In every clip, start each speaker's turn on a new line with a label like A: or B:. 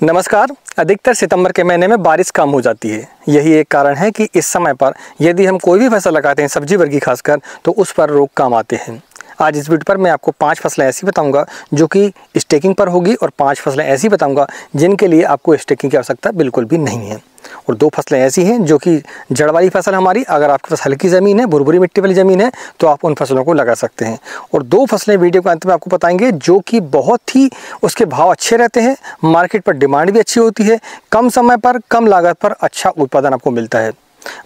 A: नमस्कार। अधिकतर सितंबर के महीने में बारिश कम हो जाती है। यही एक कारण है कि इस समय पर यदि हम कोई भी फसल लगाते हैं, सब्जी वर्गी खासकर, तो उस पर रोग कम आते हैं। आज इस वीडियो पर मैं आपको 5 फसलें ऐसी बताऊंगा जो कि स्टेकिंग पर होगी और 5 फसलें ऐसी बताऊंगा जिनके लिए आपको स्टेकिंग की आवश्यकता बिल्कुल भी नहीं है। और 2 फसलें ऐसी हैं जो कि जड़ वाली फसल हमारी, अगर आपके पास हल्की ज़मीन है, भुरभुरी मिट्टी वाली ज़मीन है, तो आप उन फसलों को लगा सकते हैं। और 2 फसलें वीडियो के अंत में आपको बताएंगे जो कि बहुत ही उसके भाव अच्छे रहते हैं, मार्केट पर डिमांड भी अच्छी होती है, कम समय पर कम लागत पर अच्छा उत्पादन आपको मिलता है।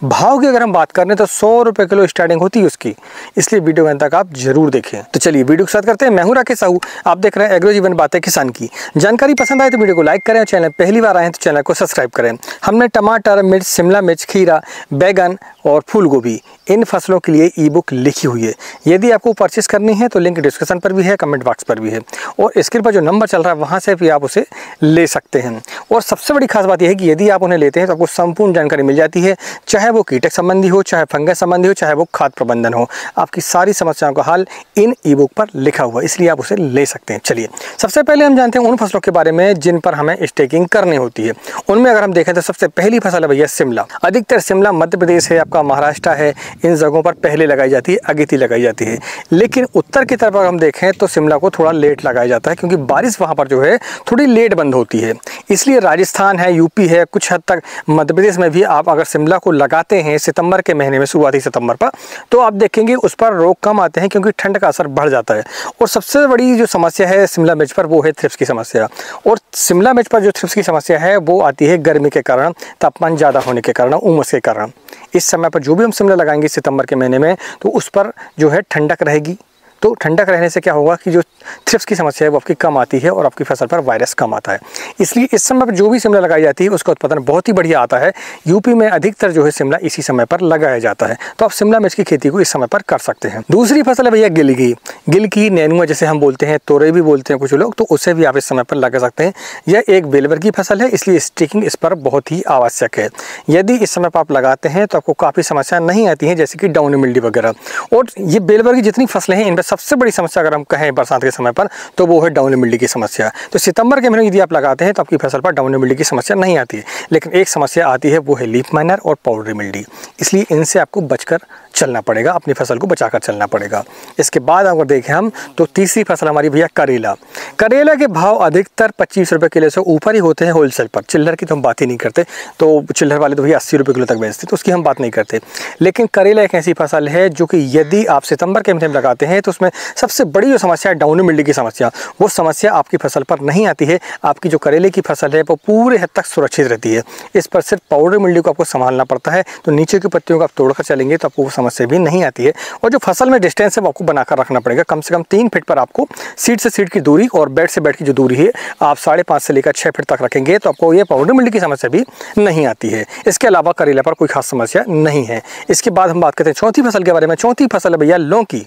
A: भाव की अगर हम बात करें तो 100 रुपये किलो स्टार्टिंग होती है उसकी, इसलिए वीडियो के अंत तक आप जरूर देखें। तो चलिए वीडियो के साथ करते हैं। मैं हूं राकेश साहू, आप देख रहे हैं एग्रो जीवन बातें किसान की। जानकारी पसंद आए तो वीडियो को लाइक करें और चैनल पहली बार आए हैं तो चैनल को सब्सक्राइब करें। हमने टमाटर, मिर्च, शिमला मिर्च, खीरा, बैगन और फूल गोभी इन फसलों के लिए ई बुक लिखी हुई है। यदि आपको परचेस करनी है तो लिंक डिस्क्रिप्शन पर भी है, कमेंट बॉक्स पर भी है और स्क्रीन पर जो नंबर चल रहा है वहाँ से भी आप उसे ले सकते हैं। और सबसे बड़ी खास बात यह है कि यदि आप उन्हें लेते हैं तो आपको संपूर्ण जानकारी मिल जाती है, चाहे वो कीटक संबंधी हो, चाहे फंगस संबंधी हो, चाहे वो खाद प्रबंधन हो। आपकी सारी समस्याओं का हल इन ई बुक पर लिखा हुआ है, इसलिए आप उसे ले सकते हैं। चलिए सबसे पहले हम जानते हैं उन फसलों के बारे में जिन पर हमें स्टेकिंग करनी होती है। उनमें अगर हम देखें तो सबसे पहली फसल है भैया शिमला। अधिकतर शिमला मध्य प्रदेश है, आपका महाराष्ट्र है, इन जगहों पर पहले लगाई जाती है, अगेती लगाई जाती है। लेकिन उत्तर की तरफ अगर हम देखें तो शिमला को थोड़ा लेट लगाया जाता है क्योंकि बारिश वहाँ पर जो है थोड़ी लेट बंद होती है। इसलिए राजस्थान है, यूपी है, कुछ हद तक मध्य प्रदेश में भी आप अगर शिमला को लगाते हैं सितंबर के महीने में, शुरुआती सितंबर पर, तो आप देखेंगे उस पर रोग कम आते हैं क्योंकि ठंड का असर बढ़ जाता है। और सबसे बड़ी जो समस्या है शिमला मिर्च पर वो है थ्रिप्स की समस्या। और शिमला मिर्च पर जो थ्रिप्स की समस्या है वो आती है गर्मी के कारण, तापमान ज़्यादा होने के कारण, उमस के कारण। इस समय पर जो भी हम शिमला लगाएंगे सितंबर के महीने में तो उस पर जो है ठंडक रहेगी। तो ठंडक रहने से क्या होगा कि जो थ्रिप्स की समस्या है वो आपकी कम आती है और आपकी फसल पर वायरस कम आता है। इसलिए इस समय पर जो भी शिमला लगाई जाती है उसका उत्पादन बहुत ही बढ़िया आता है। यूपी में अधिकतर जो है शिमला इसी समय पर लगाया जाता है, तो आप शिमला मिर्च की खेती को इस समय पर कर सकते हैं। दूसरी फसल है भैया गिलकी, नेनुआ जिसे हम बोलते हैं, तोरई भी बोलते हैं कुछ लोग, तो उसे भी आप इस समय पर लगा सकते हैं। यह एक बेलवर की फसल है, इसलिए स्टिकिंग इस पर बहुत ही आवश्यक है। यदि इस समय पर आप लगाते हैं तो आपको काफ़ी समस्या नहीं आती है, जैसे कि डाउनी मिल्डी वगैरह। और ये बेलवर की जितनी फसलें हैं इनमें सबसे बड़ी समस्या अगर हम कहें बरसात के समय पर तो वो है डाउनी मिल्डी की समस्या। तो सितंबर के महीने यदि आप लगाते हैं तो आपकी फसल पर डाउनी मिल्डी की समस्या नहीं आती है। लेकिन एक समस्या आती है वो है लीफ माइनर और पाउडरी मिल्डी, इसलिए इनसे आपको बचकर चलना पड़ेगा, अपनी फसल को बचाकर चलना पड़ेगा। इसके बाद अगर देखें हम तो तीसरी फसल हमारी भैया करेला के भाव अधिकतर 25 रुपये किलो से ऊपर ही होते हैं होलसेल पर। चिल्लर की तो हम बात ही नहीं करते, तो चिल्लर वाले तो भैया 80 रुपये किलो तक बेचते, तो उसकी हम बात नहीं करते। लेकिन करेला एक ऐसी फसल है जो कि यदि आप सितंबर के महीने में लगाते हैं तो उसमें सबसे बड़ी जो समस्या है डाउनी मिल्डी की समस्या, वो समस्या आपकी फसल पर नहीं आती है। आपकी जो करेले की फसल है वो पूरे हद तक सुरक्षित रहती है। इस पर सिर्फ पाउडर मिल्डी को आपको संभालना पड़ता है, तो नीचे की पत्तियों को आप तोड़कर चलेंगे तो आपको वो समस्या भी नहीं आती है। और जो फसल में डिस्टेंस है वो आपको बनाकर रखना पड़ेगा, कम से कम 3 फीट पर आपको सीड से सीड की दूरी और बेड से बेड की जो दूरी है आप 5.5 से लेकर 6 फीट तक रखेंगे तो आपको ये पाउडर मिल्डी की समस्या भी नहीं आती है। इसके अलावा करेला पर कोई खास समस्या नहीं है। इसके बाद हम बात करते हैं चौथी फसल के बारे में। चौथी फसल है भैया लौकी।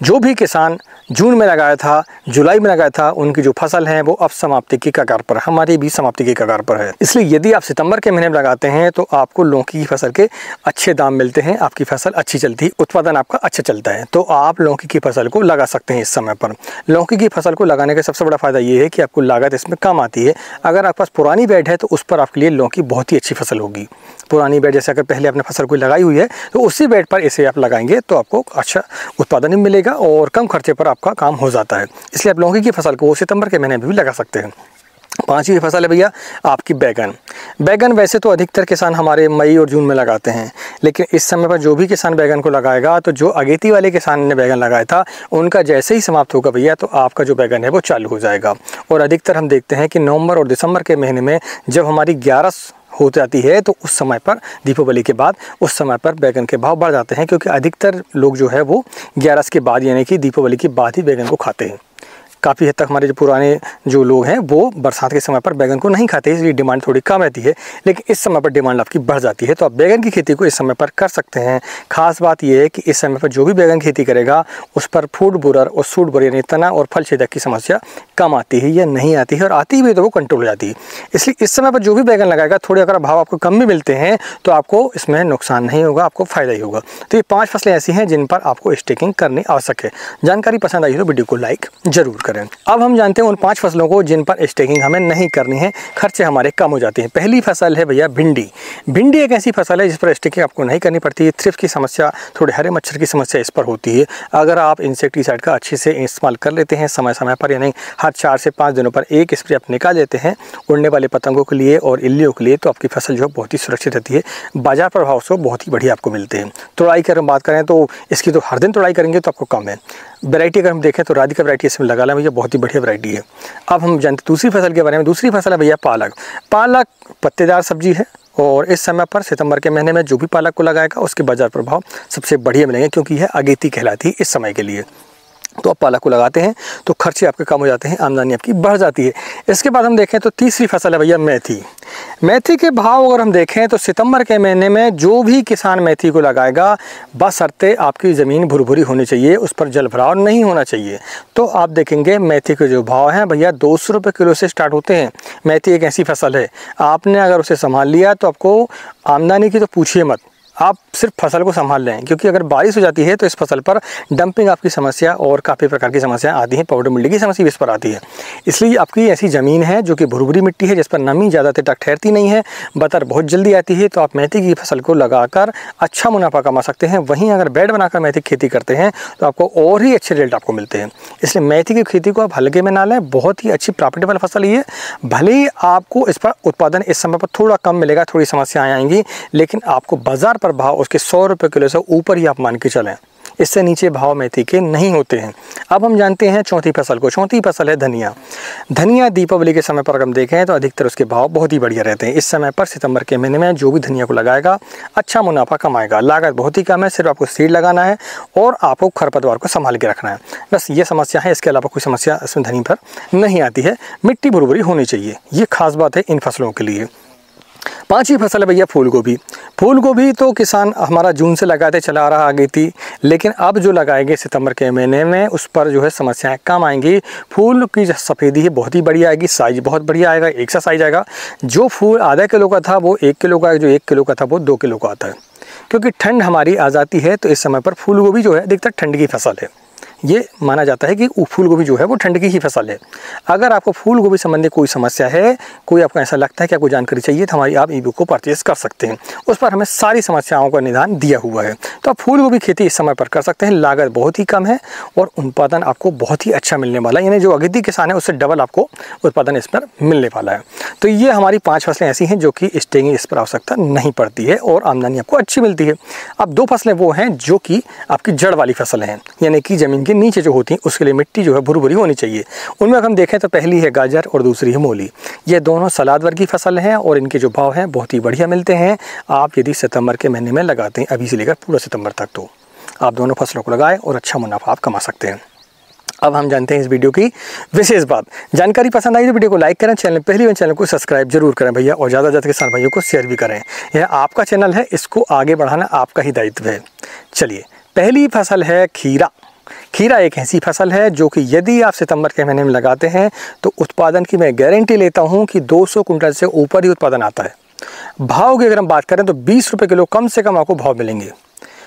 A: जो भी किसान जून में लगाया था, जुलाई में लगाया था, उनकी जो फसल है वो अब समाप्ति की कगार पर, हमारी भी समाप्ति की कगार पर है। इसलिए यदि आप सितंबर के महीने में लगाते हैं तो आपको लौकी की फसल के अच्छे दाम मिलते हैं, आपकी फसल अच्छी चलती है, उत्पादन आपका अच्छा चलता है, तो आप लौकी की फसल को लगा सकते हैं इस समय पर। लौकी की फसल को लगाने का सबसे बड़ा फायदा ये है कि आपको लागत इसमें कम आती है। अगर आपके पास पुरानी बेड है तो उस पर आपके लिए लौकी बहुत ही अच्छी फसल होगी। पुरानी बेड जैसे अगर पहले आपने फसल कोई लगाई हुई है तो उसी बेड पर इसे आप लगाएंगे तो आपको अच्छा उत्पादन भी मिलेगा और कम खर्चे पर आपका काम हो जाता है। इसलिए आप लौकी की फसल को सितंबर के महीने में भी लगा सकते हैं। 5वीं फसल है भैया आपकी बैगन। वैसे तो अधिकतर किसान हमारे मई और जून में लगाते हैं, लेकिन इस समय पर जो भी किसान बैगन को लगाएगा तो जो अगेती वाले किसान ने बैगन लगाया था उनका जैसे ही समाप्त होगा भैया तो आपका जो बैगन है वो चालू हो जाएगा। और अधिकतर हम देखते हैं कि नवंबर और दिसंबर के महीने में जब हमारी 11 हो जाती है तो उस समय पर दीपावली के बाद उस समय पर बैगन के भाव बढ़ जाते हैं, क्योंकि अधिकतर लोग जो है वो 11 के बाद यानी कि दीपावली के बाद ही बैगन को खाते हैं। काफ़ी हद तक हमारे जो पुराने जो लोग हैं वो बरसात के समय पर बैगन को नहीं खाते, इसलिए डिमांड थोड़ी कम रहती है। लेकिन इस समय पर डिमांड आपकी बढ़ जाती है, तो आप बैगन की खेती को इस समय पर कर सकते हैं। खास बात यह है कि इस समय पर जो भी बैगन खेती करेगा उस पर फूड बोरर और सूट बोरर यानी तना और फल छेदक की समस्या कम आती है या नहीं आती है, और आती भी तो वो कंट्रोल हो जाती है। इसलिए इस समय पर जो भी बैगन लगाएगा थोड़े अगर भाव आपको कम भी मिलते हैं तो आपको इसमें नुकसान नहीं होगा, आपको फ़ायदा ही होगा। तो ये 5 फसलें ऐसी हैं जिन पर आपको स्टेकिंग करनी आवश्यक है। जानकारी पसंद आई तो वीडियो को लाइक जरूर करें। करें। अब हम जानते हैं उन 5 फसलों को जिन पर स्टेकिंग हमें नहीं करनी है, खर्चे हमारे कम हो जाते हैं। पहली फसल है भैया भिंडी। भिंडी एक ऐसी फसल है जिस पर स्टेकिंग आपको नहीं करनी पड़ती है। थ्रिप्स की समस्या, थोड़े हरे मच्छर की समस्या इस पर होती है। अगर आप इंसेक्टिसाइड का अच्छे से इस्तेमाल कर लेते हैं समय समय पर, यानी हर 4 से 5 दिनों पर एक स्प्रे आप निकाल लेते हैं उड़ने वाले पतंगों के लिए और इल्लियों के लिए, तो आपकी फसल जो है बहुत ही सुरक्षित रहती है। बाजार प्रभाव से बहुत ही बढ़िया आपको मिलते हैं। तुड़ाई की बात करें तो इसकी तो हर दिन तुड़ाई करेंगे तो आपको कम है। वैरायटी अगर हम देखें तो राधिका वैरायटी इसमें लगा लें भैया, बहुत ही बढ़िया वैरायटी है। अब हम जानते दूसरी फसल के बारे में। दूसरी फसल है भैया पालक। पालक पत्तेदार सब्जी है और इस समय पर सितंबर के महीने में जो भी पालक को लगाएगा उसके बाजार प्रभाव सबसे बढ़िया मिलेंगे, क्योंकि यह अगेती कहलाती है इस समय के लिए। तो आप पालक को लगाते हैं तो खर्चे आपके कम हो जाते हैं, आमदनी आपकी बढ़ जाती है। इसके बाद हम देखें तो तीसरी फसल है भैया मेथी। मेथी के भाव अगर हम देखें तो सितंबर के महीने में जो भी किसान मेथी को लगाएगा, बशर्ते आपकी ज़मीन भुरभुरी होनी चाहिए, उस पर जल भराव नहीं होना चाहिए। तो आप देखेंगे मेथी के जो भाव हैं भैया 200 रुपये किलो से स्टार्ट होते हैं। मेथी एक ऐसी फसल है, आपने अगर उसे संभाल लिया तो आपको आमदनी की तो पूछिए मत, आप सिर्फ फसल को संभाल लें। क्योंकि अगर बारिश हो जाती है तो इस फसल पर डंपिंग आपकी समस्या और काफ़ी प्रकार की समस्याएं आती हैं, पाउडर मिल्डी की समस्या भी इस पर आती है। इसलिए आपकी ऐसी ज़मीन है जो कि भुरभुरी मिट्टी है, जिस पर नमी ज़्यादा तक ठहरती नहीं है, बतर बहुत जल्दी आती है, तो आप मेथी की फसल को लगाकर अच्छा मुनाफा कमा सकते हैं। वहीं अगर बेड बनाकर मेथी की खेती करते हैं तो आपको और ही अच्छे रिजल्ट आपको मिलते हैं। इसलिए मेथी की खेती को आप हल्के में ना लें, बहुत ही अच्छी प्रॉफिटेबल फसल है। भले ही आपको इस पर उत्पादन इस समय पर थोड़ा कम मिलेगा, थोड़ी समस्याएं आएंगी, लेकिन आपको बाजार पर भाव उसके 100 रुपये किलो से ऊपर ही आप मान के चलें, इससे नीचे भाव मेथी के नहीं होते हैं। अब हम जानते हैं चौथी फसल को। चौथी फसल है धनिया। धनिया दीपावली के समय पर अगर हम देखें तो अधिकतर उसके भाव बहुत ही बढ़िया रहते हैं। इस समय पर सितंबर के महीने में जो भी धनिया को लगाएगा अच्छा मुनाफा कमाएगा। लागत बहुत ही कम है, सिर्फ आपको सीड लगाना है और आपको खरपतवार को संभाल के रखना है, बस ये समस्या है। इसके अलावा कोई समस्या इसमें धनिया पर नहीं आती है। मिट्टी भुरभुरी होनी चाहिए, ये खास बात है इन फसलों के लिए। पांचवी फसल है भैया फूल गोभी। फूल गोभी तो किसान हमारा जून से लगाते चला आ रहा आगे थी, लेकिन अब जो लगाएंगे सितंबर के महीने में उस पर जो है समस्याएं कम आएंगी। फूल की जो सफ़ेदी है बहुत ही बढ़िया आएगी, साइज बहुत बढ़िया आएगा, एक सा साइज आएगा। जो फूल आधा किलो का था वो 1 किलो का, जो 1 किलो का था वो 2 किलो का आता है। क्योंकि ठंड हमारी आ जाती है तो इस समय पर फूल गोभी जो है अधिकतर ठंड की फसल है। ये माना जाता है कि फूल गोभी जो है वो ठंड की ही फसल है। अगर आपको फूल गोभी संबंधी कोई समस्या है, कोई आपको ऐसा लगता है कि आपको जानकारी चाहिए, तो हमारी आप ई बुक को परचेज कर सकते हैं। उस पर हमें सारी समस्याओं का निदान दिया हुआ है। तो आप फूल गोभी खेती इस समय पर कर सकते हैं। लागत बहुत ही कम है और उत्पादन आपको बहुत ही अच्छा मिलने वाला है, यानी जो अगेती किसान है उससे डबल आपको उत्पादन इस पर मिलने वाला है। तो ये हमारी 5 फसलें ऐसी हैं जो कि स्टेगिंग इस पर आवश्यकता नहीं पड़ती है और आमदनी आपको अच्छी मिलती है। अब 2 फसलें वो हैं जो कि आपकी जड़ वाली फसलें हैं, यानी कि ज़मीन के नीचे जो होती हैं उसके लिए मिट्टी जो है भुरभुरी होनी चाहिए। उनमें हम देखें तो पहली है गाजर और दूसरी है मूली। ये दोनों सलाद वर्ग की फसल हैं और इनके जो भाव हैं बहुत ही बढ़िया मिलते हैं। आप यदि सितंबर के महीने में लगाते हैं, अभी से लेकर पूरा सितंबर तक, तो आप दोनों फसलों को लगाएं और अच्छा मुनाफा आप कमा सकते हैं। अब हम जानते हैं इस वीडियो की विशेष बात। जानकारी पसंद आई तो वीडियो को लाइक करें, पहली बार चैनल को सब्सक्राइब जरूर करें भैया, और ज़्यादा से ज़्यादा किसान भाइयों को शेयर भी करें। यह आपका चैनल है, इसको आगे बढ़ाना आपका ही दायित्व है। चलिए, पहली फसल है खीरा। खीरा एक ऐसी फसल है जो कि यदि आप सितंबर के महीने में लगाते हैं तो उत्पादन की मैं गारंटी लेता हूं कि 200 कुंटल से ऊपर ही उत्पादन आता है। भाव की अगर हम बात करें तो 20 रुपये किलो कम से कम आपको भाव मिलेंगे।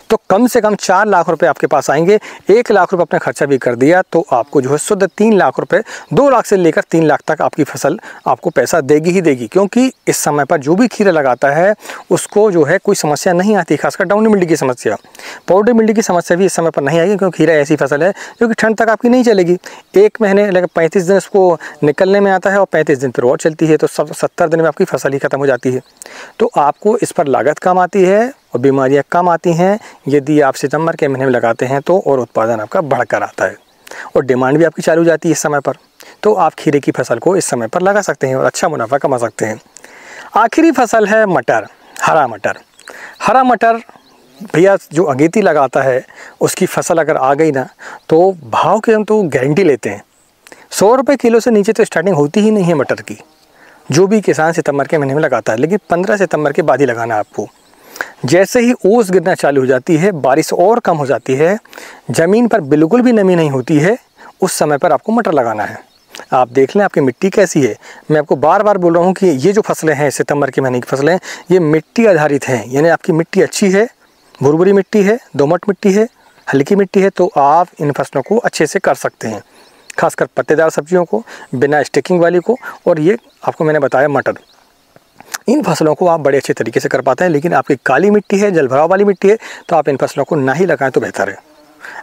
A: तो कम से कम 4 लाख रुपए आपके पास आएंगे। 1 लाख रुपए अपना खर्चा भी कर दिया तो आपको जो है शुद्ध 3 लाख रुपए, 2 लाख से लेकर 3 लाख तक आपकी फसल आपको पैसा देगी ही देगी। क्योंकि इस समय पर जो भी खीरा लगाता है उसको जो है कोई समस्या नहीं आती, खासकर डाउनी मिल्डी की समस्या, पाउडर मिल्डी की समस्या भी इस समय पर नहीं आएगी। क्योंकि खीरा ऐसी फसल है जो कि ठंड तक आपकी नहीं चलेगी। 1 महीने लेकर 35 दिन उसको निकलने में आता है और 35 दिन फिर और चलती है, तो 70 दिन में आपकी फसल ही खत्म हो जाती है। तो आपको इस पर लागत कम आती है और बीमारियां कम आती हैं यदि आप सितंबर के महीने में लगाते हैं तो, और उत्पादन आपका बढ़कर आता है और डिमांड भी आपकी चालू हो जाती है इस समय पर। तो आप खीरे की फसल को इस समय पर लगा सकते हैं और अच्छा मुनाफा कमा सकते हैं। आखिरी फसल है मटर, हरा मटर। हरा मटर भैया जो अगेती लगाता है उसकी फसल अगर आ गई ना तो भाव की हम तो गारंटी लेते हैं। 100 रुपये किलो से नीचे तो स्टार्टिंग होती ही नहीं है मटर की, जो भी किसान सितंबर के महीने में लगाता है। लेकिन 15 सितंबर के बाद ही लगाना है आपको। जैसे ही ओस गिरना चालू हो जाती है, बारिश और कम हो जाती है, ज़मीन पर बिल्कुल भी नमी नहीं होती है, उस समय पर आपको मटर लगाना है। आप देख लें आपकी मिट्टी कैसी है। मैं आपको बार बार बोल रहा हूँ कि ये जो फसलें हैं सितंबर के महीने की फसलें, ये मिट्टी आधारित हैं। यानी आपकी मिट्टी अच्छी है, भुरभुरी मिट्टी है, दोमट मिट्टी है, हल्की मिट्टी है, तो आप इन फसलों को अच्छे से कर सकते हैं। खासकर पत्तेदार सब्जियों को, बिना स्टिकिंग वाली को, और ये आपको मैंने बताया मटर। इन फसलों को आप बड़े अच्छे तरीके से कर पाते हैं, लेकिन आपकी काली मिट्टी है, जलभराव वाली मिट्टी है, तो आप इन फसलों को ना ही लगाएं तो बेहतर है।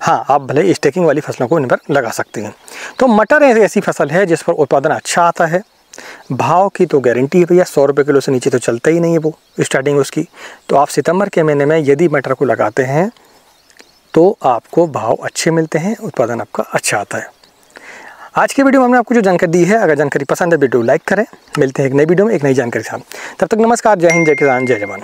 A: हाँ, आप भले स्टेकिंग वाली फसलों को इन पर लगा सकते हैं। तो मटर ऐसी फसल है जिस पर उत्पादन अच्छा आता है। भाव की तो गारंटी है भैया, 100 रुपये किलो से नीचे तो चलता ही नहीं है वो स्टार्टिंग उसकी। तो आप सितंबर के महीने में यदि मटर को लगाते हैं तो आपको भाव अच्छे मिलते हैं, उत्पादन आपका अच्छा आता है। आज की वीडियो में हमने आपको जो जानकारी दी है, अगर जानकारी पसंद है वीडियो लाइक करें। मिलते हैं एक नई वीडियो में एक नई जानकारी के साथ। तब तक नमस्कार, जय हिंद, जय किसान, जय जवान।